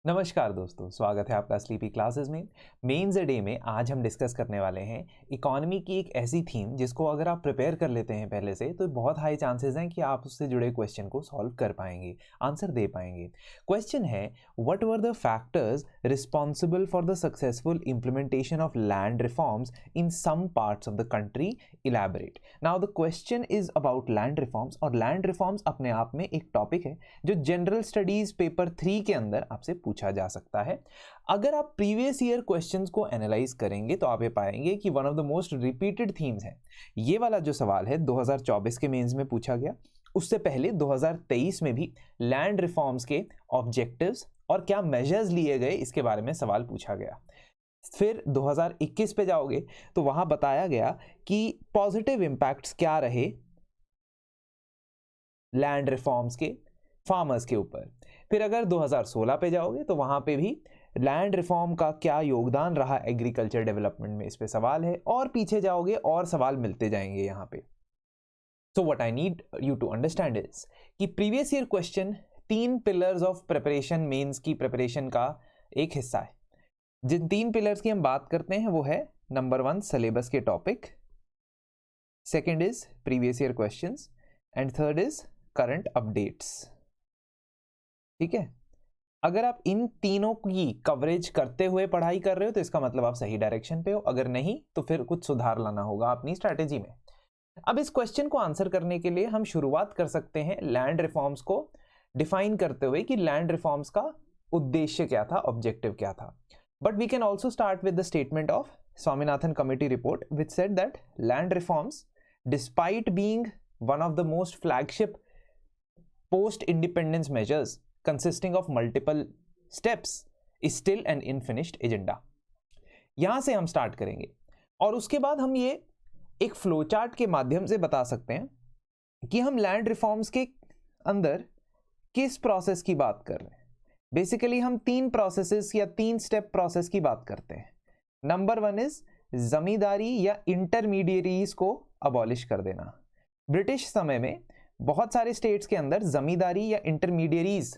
नमस्कार दोस्तों, स्वागत है आपका स्लीपी क्लासेस में। मेंस डे में आज हम डिस्कस करने वाले हैं इकोनॉमी की एक ऐसी थीम जिसको अगर आप प्रिपेयर कर लेते हैं पहले से तो बहुत हाई चांसेस हैं कि आप उससे जुड़े क्वेश्चन को सॉल्व कर पाएंगे, आंसर दे पाएंगे। क्वेश्चन है, what were the factors responsible for the successful implementation of land reforms in some parts of the country, elaborate. Now the question is about land reforms, और लैंड रिफॉर्म्स अपने आप में एक topic है जो general studies paper 3 के अंदर आपसे पूछा जा सकता है। अगर आप प्रीवियस ईयर क्वेश्चंस को एनालाइज करेंगे तो आप ये पाएंगे कि one of the most repeated themes है। ये वाला जो सवाल है 2024 के मेंस में पूछा गया, उससे पहले 2023 में भी लैंड रिफॉर्म्स के ऑब्जेक्टिव्स और क्या मेजर्स लिए गए इसके बारे में सवाल पूछा गया। फिर 2021 पे जाओगे तो वहां बताया गया कि पॉजिटिव इंपैक्ट्स क्या रहे लैंड रिफॉर्म्स के फार्मर्स के ऊपर। फिर अगर 2016 पे जाओगे तो वहां पे भी लैंड रिफॉर्म का क्या योगदान रहा एग्रीकल्चर डेवलपमेंट में, इस पे सवाल है। और पीछे जाओगे और सवाल मिलते जाएंगे यहाँ पे। So what I need you to understand is कि previous year question 3 pillars of preparation, mains की प्रिपरेशन का एक हिस्सा है। जिन 3 पिलर्स की हम बात करते हैं वो है नंबर 1 सिलेबस के topic, second is previous year questions and third is current updates. ठीक है, अगर आप इन तीनों की कवरेज करते हुए पढ़ाई कर रहे हो तो इसका मतलब आप सही डायरेक्शन पे हो, अगर नहीं तो फिर कुछ सुधार लाना होगा अपनी स्ट्रैटेजी में। अब इस क्वेश्चन को आंसर करने के लिए हम शुरुआत कर सकते हैं लैंड रिफॉर्म्स को डिफाइन करते हुए कि लैंड रिफॉर्म्स का उद्देश्य क्या था, ऑब्जेक्टिव क्या था। But we can also start with the statement of Swaminathan committee report which said that land reforms despite being one of the most flagship post independence measures consisting of multiple steps is still an unfinished agenda। यहां से हम start करेंगे और उसके बाद हम ये एक फ्लो चार्ट के माध्यम से बता सकते हैं कि हम लैंड रिफॉर्म्स के अंदर किस प्रोसेस की बात कर रहे हैं। बेसिकली हम 3 प्रोसेसेस या 3 स्टेप प्रोसेस की बात करते हैं। नंबर 1 इज जमींदारी या इंटरमीडिएरीज को अबॉलिश कर देना। ब्रिटिश समय में बहुत सारे स्टेट्स के अंदर जमींदारी या इंटरमीडिएरीज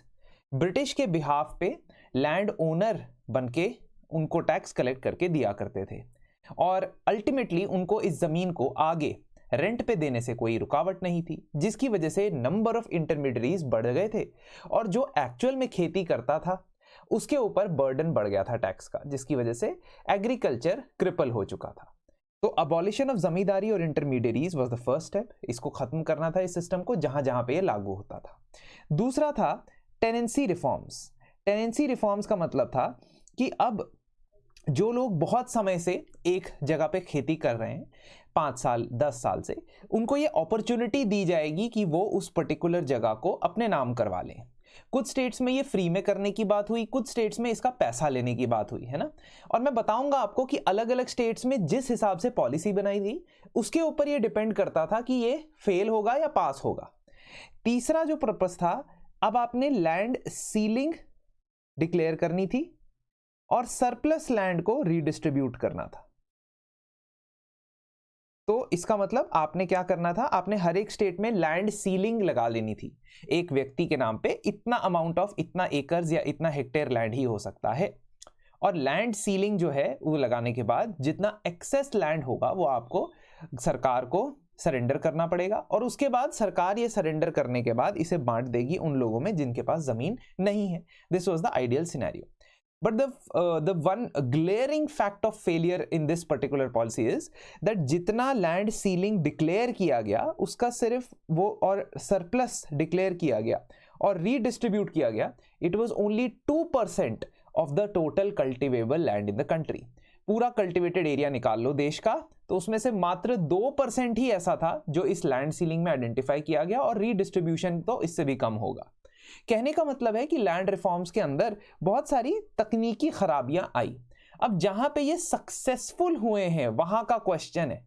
ब्रिटिश के बिहाफ पे लैंड ओनर बनके उनको टैक्स कलेक्ट करके दिया करते थे और अल्टीमेटली उनको इस जमीन को आगे रेंट पे देने से कोई रुकावट नहीं थी, जिसकी वजह से नंबर ऑफ इंटरमीडिएरीज बढ़ गए थे और जो एक्चुअल में खेती करता था उसके ऊपर बर्डन बढ़ गया था टैक्स का, जिसकी वजह से एग्रीकल्चर क्रिपल हो चुका था। तो अबॉलिशन ऑफ जमींदारी और इंटरमीडिएरीज वाज द फर्स्ट स्टेप। इसको खत्म करना था इस सिस्टम को जहां जहां पे ये लागू होता था। दूसरा था टेनेंसी रिफॉर्म्स। टेनेंसी रिफॉर्म्स का मतलब था कि अब जो लोग बहुत समय से एक जगह पे खेती कर रहे हैं 5 साल 10 साल से, उनको ये अपॉर्चुनिटी दी जाएगी कि वो उस पर्टिकुलर जगह को अपने नाम करवा लें। कुछ स्टेट्स में ये फ्री में करने की बात हुई, कुछ स्टेट्स में इसका पैसा लेने की बात हुई, है ना। और मैं बताऊंगा आपको कि अलग अलग स्टेट्स में जिस हिसाब से पॉलिसी बनाई थी उसके ऊपर ये डिपेंड करता था कि ये फेल होगा या पास होगा। तीसरा जो पर्पस था, अब आपने लैंड सीलिंग डिक्लेयर करनी थी और सरप्लस लैंड को रीडिस्ट्रीब्यूट करना था। तो इसका मतलब आपने क्या करना था, आपने हर एक स्टेट में लैंड सीलिंग लगा लेनी थी। एक व्यक्ति के नाम पे इतना अमाउंट ऑफ इतना एकर्स या इतना हेक्टेयर लैंड ही हो सकता है। और लैंड सीलिंग जो है वो लगाने के बाद जितना एक्सेस लैंड होगा वो आपको सरकार को सरेंडर करना पड़ेगा और उसके बाद सरकार ये सरेंडर करने के बाद इसे बांट देगी उन लोगों में जिनके पास जमीन नहीं है। This was the ideal scenario. But the one glaring fact of failure in this particular policy is that जितना लैंड सीलिंग डिक्लेयर किया गया उसका सिर्फ वो और सरप्लस डिक्लेयर किया गया और रीडिस्ट्रीब्यूट किया गया, it was only 2% of the total cultivable land in the country. पूरा कल्टिवेटेड एरिया निकाल लो देश का तो उसमें से मात्र 2% ही ऐसा था जो इस लैंड सीलिंग में आइडेंटिफाई किया गया और रीडिस्ट्रीब्यूशन तो इससे भी कम होगा। कहने का मतलब है कि लैंड रिफॉर्म्स के अंदर बहुत सारी तकनीकी खराबियां आई। अब जहां पे ये सक्सेसफुल हुए हैं वहां का क्वेश्चन है,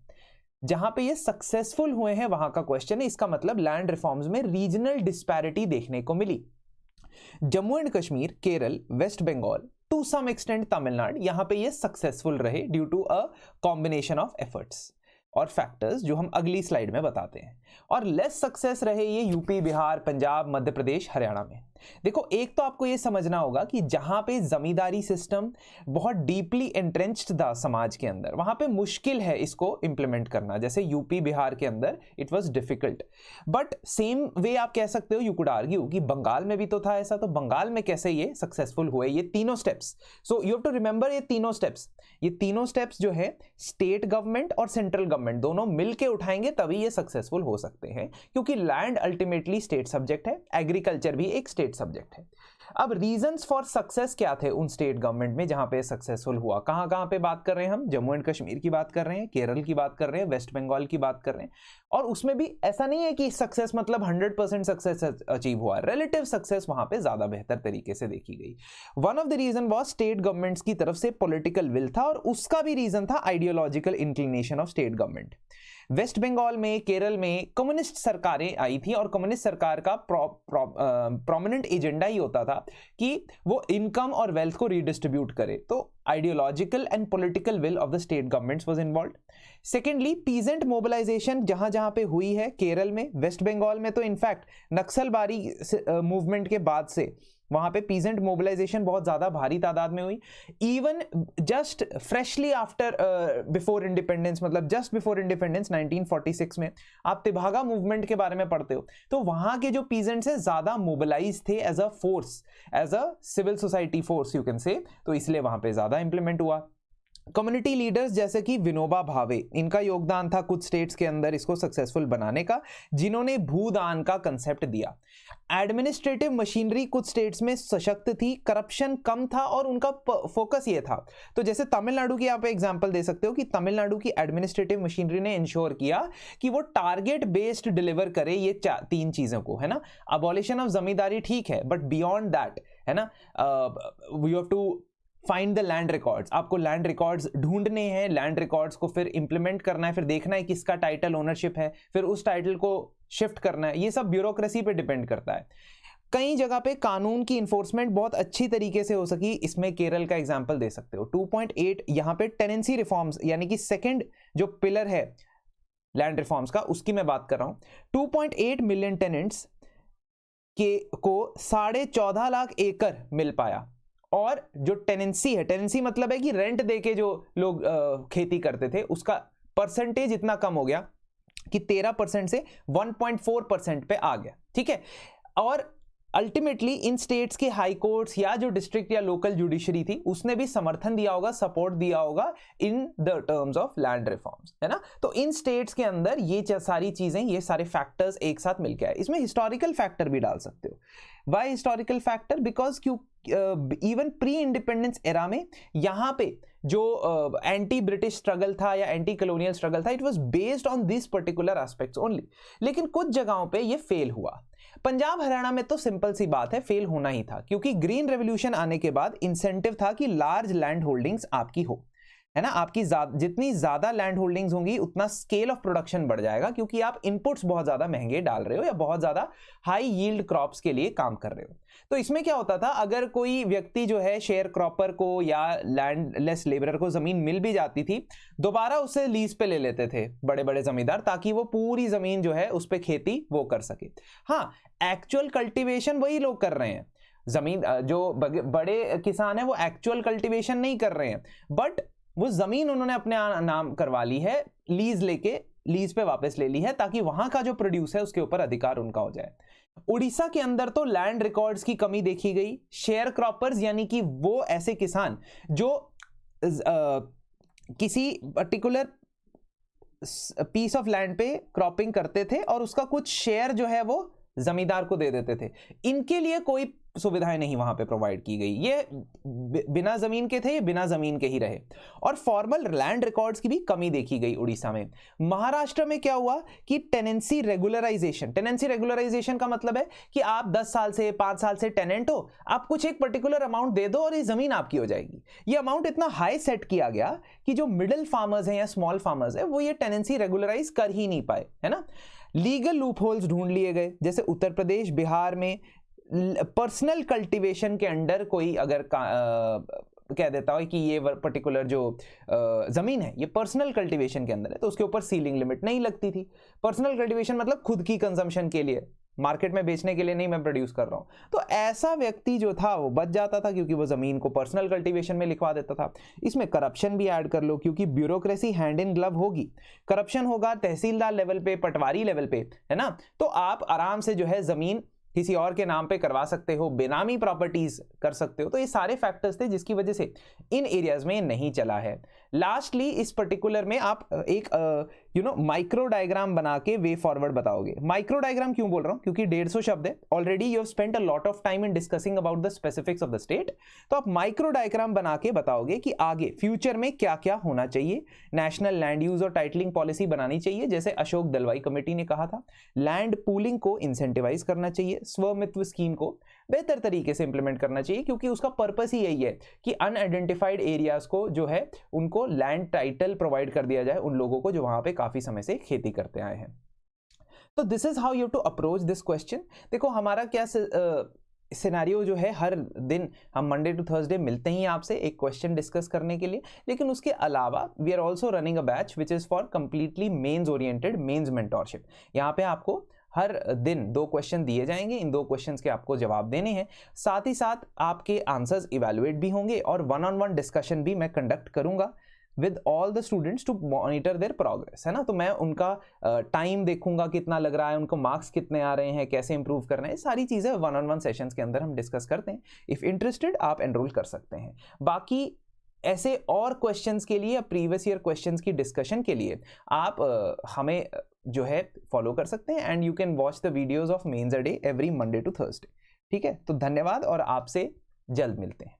जहां पे ये सक्सेसफुल हुए हैं वहां का क्वेश्चन है। इसका मतलब लैंड रिफॉर्म्स में रीजनल डिस्पैरिटी देखने को मिली। Jammu and Kashmir, Kerala, West Bengal, to some extent Tamil Nadu, यहां पे ये सक्सेसफुल रहे due to a combination of efforts और फैक्टर्स जो हम अगली स्लाइड में बताते हैं। और लेस सक्सेस रहे ये यूपी, बिहार, पंजाब, मध्य प्रदेश, हरियाणा में। देखो, एक तो आपको ये समझना होगा कि जहां पे जमींदारी सिस्टम बहुत डीपली एंट्रेंच्ड था समाज के अंदर, वहां पे मुश्किल है इसको इंप्लीमेंट करना। जैसे यूपी बिहार के अंदर it was difficult, but same way आप कह सकते हो, यू कुड आर्ग्यू कि बंगाल में भी तो था ऐसा, तो बंगाल में कैसे ये सक्सेसफुल हुए ये तीनों steps. So you have to remember ये तीनों स्टेप्स जो है स्टेट गवर्नमेंट और सेंट्रल गवर्नमेंट दोनों मिलके उठाएंगे तभी ये सक्सेसफुल हो सकते हैं, क्योंकि लैंड अल्टीमेटली स्टेट सब्जेक्ट है, एग्रीकल्चर भी एक स्टेट सब्जेक्ट है। अब रीजंस फॉर सक्सेस क्या थे उन स्टेट गवर्नमेंट में जहां पे सक्सेसफुल हुआ? कहां कहां पे बात कर रहे हैं हम? जम्मू एंड कश्मीर की बात कर रहे हैं, केरल की बात कर रहे हैं, वेस्ट बंगाल की बात कर रहे हैं। और उसमें भी ऐसा नहीं है कि सक्सेस मतलब 100% सक्सेस अचीव हुआ, रिलेटिव सक्सेस वहां पे ज्यादा बेहतर तरीके से देखी गई। One of the reason was state governments की तरफ से पॉलिटिकल विल था, और उसका भी रीजन था ideological inclination of state government. West Bengal में, केरल में कम्युनिस्ट सरकारें आई थी, और कम्युनिस्ट सरकार का प्रोमिनेंट एजेंडा ही होता था कि वो इनकम और वेल्थ को रीडिस्ट्रीब्यूट करे। तो ideological and political will of the state governments was involved. Secondly, peasant mobilization जहां जहां पे हुई है, केरल में, वेस्ट बंगाल में तो इनफैक्ट नक्सलबारी मूवमेंट के बाद से वहां पे पीजेंट मोबिलाइजेशन बहुत ज्यादा भारी तादाद में हुई। Even just freshly after before independence, मतलब जस्ट बिफोर इंडिपेंडेंस 1946 में आप तिभागा मूवमेंट के बारे में पढ़ते हो, तो वहां के जो पीजेंट्स है ज्यादा मोबिलाइज थे as a force, as a civil society force you can say, तो इसलिए वहां पे ज्यादा इंप्लीमेंट हुआ। कम्युनिटी लीडर्स जैसे कि विनोबा भावे, इनका योगदान था कुछ स्टेट्स के अंदर इसको सक्सेसफुल बनाने का, जिन्होंने भूदान का कंसेप्ट दिया। एडमिनिस्ट्रेटिव मशीनरी कुछ स्टेट्स में सशक्त थी, करप्शन कम था, और उनका फोकस ये था। तो जैसे तमिलनाडु की आप एग्जांपल दे सकते हो कि तमिलनाडु की एडमिनिस्ट्रेटिव मशीनरी ने इंश्योर किया कि वो टारगेट बेस्ड डिलीवर करे ये तीन चीजों को, है ना। अबॉलिशन ऑफ जमींदारी ठीक है, बट बियॉन्ड दैट, है ना, we have to find the land records. आपको लैंड रिकॉर्ड्स ढूंढने हैं, लैंड रिकॉर्ड्स को फिर इंप्लीमेंट करना है, फिर देखना है किसका टाइटल ओनरशिप है, फिर उस टाइटल को शिफ्ट करना है। ये सब ब्यूरोक्रेसी पे डिपेंड करता है। कई जगह पे कानून की इन्फोर्समेंट बहुत अच्छी तरीके से हो सकी, इसमें केरल का एग्जांपल दे सकते हो। 2.8 यहां पे टेनेंसी रिफॉर्म्स, यानी कि सेकंड जो पिलर है लैंड रिफॉर्म्स का, उसकी मैं बात कर रहा हूं। 2.8 मिलियन टेनेंट्स को 14.5 लाख एकड़ मिल पाया। और जो टेनेंसी है, टेनेंसी मतलब है कि रेंट देके जो लोग खेती करते थे, उसका परसेंटेज इतना कम हो गया कि 13% से 1.4% पे आ गया, ठीक है। और अल्टीमेटली इन स्टेट्स के हाई कोर्ट्स या जो डिस्ट्रिक्ट या लोकल जुडिशरी थी, उसने भी समर्थन दिया होगा, सपोर्ट दिया होगा in the terms of land reforms, है ना। तो इन स्टेट्स के अंदर ये सारी चीजें, ये सारे फैक्टर्स एक साथ मिलकर आए। इसमें हिस्टोरिकल फैक्टर भी डाल सकते हो। Why historical factor? Because even pre independence era में यहाँ पे जो एंटी ब्रिटिश स्ट्रगल था या एंटी कॉलोनियल स्ट्रगल था, it was based on this particular aspects only. लेकिन कुछ जगहों पे ये फेल हुआ। पंजाब हरियाणा में तो सिंपल सी बात है, फेल होना ही था, क्योंकि ग्रीन रेवोल्यूशन आने के बाद इंसेंटिव था कि लार्ज लैंड होल्डिंग्स आपकी हो, है ना। आपकी जितनी ज्यादा लैंड होल्डिंग्स होंगी उतना स्केल ऑफ प्रोडक्शन बढ़ जाएगा, क्योंकि आप इनपुट्स बहुत ज्यादा महंगे डाल रहे हो या बहुत ज्यादा हाई यील्ड क्रॉप्स के लिए काम कर रहे हो। तो इसमें क्या होता था, अगर कोई व्यक्ति जो है शेयर क्रॉपर को या लैंडलेस लेबरर को जमीन मिल भी जाती थी, दोबारा उसे लीज पे ले लेते थे बड़े बड़े जमींदार, ताकि वो पूरी जमीन जो है उस पर खेती वो कर सके। हाँ, एक्चुअल कल्टीवेशन वही लोग कर रहे हैं, जमीन जो बड़े किसान है वो एक्चुअल कल्टीवेशन नहीं कर रहे हैं, बट वो जमीन उन्होंने अपने नाम करवा ली है, लीज पे वापस ले ली है, ताकि वहां का जो प्रोड्यूस है उसके ऊपर अधिकार उनका हो जाए। उड़ीसा के अंदर तो लैंड रिकॉर्ड्स की कमी देखी गई। शेयर क्रॉपर्स यानी कि वो ऐसे किसान जो किसी पर्टिकुलर पीस ऑफ लैंड पे क्रॉपिंग करते थे और उसका कुछ शेयर जो है वो जमींदार को दे देते थे, इनके लिए कोई सुविधाएं नहीं वहां पे प्रोवाइड की गई। ये बिना जमीन के थे, ये बिना जमीन के ही रहे। और फॉर्मल लैंड रिकॉर्ड्स की भी कमी देखी गई उड़ीसा में। महाराष्ट्र में क्या हुआ कि टेनेंसी रेगुलराइजेशन का मतलब है कि आप 10 साल से 5 साल से टेनेंट हो, आप कुछ एक पर्टिकुलर अमाउंट दे दो और ये जमीन आपकी हो जाएगी। ये अमाउंट इतना हाई सेट किया गया कि जो मिडिल फार्मर्स हैं या स्मॉल फार्मर्स है वो ये टेनेंसी रेगुलराइज कर ही नहीं पाए, है ना। लीगल लूप होल्स ढूंढ लिए गए, जैसे उत्तर प्रदेश, बिहार में पर्सनल कल्टीवेशन के अंडर कोई अगर कह देता है कि ये पर्टिकुलर जो जमीन है ये पर्सनल कल्टीवेशन के अंदर है, तो उसके ऊपर सीलिंग लिमिट नहीं लगती थी। पर्सनल कल्टीवेशन मतलब खुद की कंजम्पशन के लिए, मार्केट में बेचने के लिए नहीं मैं प्रोड्यूस कर रहा हूँ। तो ऐसा व्यक्ति जो था वो बच जाता था, क्योंकि वो ज़मीन को पर्सनल कल्टीवेशन में लिखवा देता था। इसमें करप्शन भी ऐड कर लो, क्योंकि ब्यूरोक्रेसी हैंड इन ग्लव होगी, करप्शन होगा तहसीलदार लेवल पे, पटवारी लेवल पे, है ना। तो आप आराम से जो है ज़मीन किसी और के नाम पे करवा सकते हो, बेनामी प्रॉपर्टीज कर सकते हो। तो ये सारे फैक्टर्स थे जिसकी वजह से इन एरियाज में नहीं चला है। लास्टली इस पर्टिकुलर में आप एक माइक्रो डायग्राम बना के वे फॉरवर्ड बताओगे। माइक्रो डायग्राम क्यों बोल रहा हूं, क्योंकि 150 शब्द है, already you have spent a lot of time in discussing about the specifics of the state. तो आप माइक्रो डायग्राम बना के बताओगे कि आगे फ्यूचर में क्या क्या होना चाहिए। नेशनल लैंड यूज और टाइटलिंग पॉलिसी बनानी चाहिए, जैसे अशोक दलवाई कमेटी ने कहा था। लैंड पूलिंग को इंसेंटिवाइज करना चाहिए, स्वमित्व स्कीम को बेहतर तरीके से इंप्लीमेंट करना चाहिए, क्योंकि उसका पर्पस ही यही है कि अनआइडेंटिफाइड एरियाज को जो है उनको लैंड टाइटल प्रोवाइड कर दिया जाए, उन लोगों को जो वहां पे काफी समय से खेती करते आए हैं। तो this is how you to approach this question. देखो हमारा क्या सिनेरियो जो है, हर दिन हम मंडे टू थर्सडे मिलते ही आपसे एक क्वेश्चन डिस्कस करने के लिए, लेकिन उसके अलावा we are also running a batch which is for completely mains oriented, mains mentorship. यहाँ पे आपको हर दिन 2 क्वेश्चन दिए जाएंगे, इन 2 क्वेश्चंस के आपको जवाब देने हैं, साथ ही साथ आपके आंसर्स इवैल्यूएट भी होंगे और 1-on-1 डिस्कशन भी मैं कंडक्ट करूंगा with all the students to monitor their progress, है ना। तो मैं उनका टाइम देखूंगा कितना लग रहा है, उनको मार्क्स कितने आ रहे हैं, कैसे इंप्रूव करना है, सारी चीज़ें 1-on-1 सेशंस के अंदर हम डिस्कस करते हैं। इफ़ इंटरेस्टेड आप एनरोल कर सकते हैं। बाकी ऐसे और क्वेश्चंस के लिए, प्रीवियस ईयर क्वेश्चंस की डिस्कशन के लिए आप हमें जो है फॉलो कर सकते हैं, and you can watch the videos of mains a day every Monday to Thursday. ठीक है, तो धन्यवाद और आपसे जल्द मिलते हैं।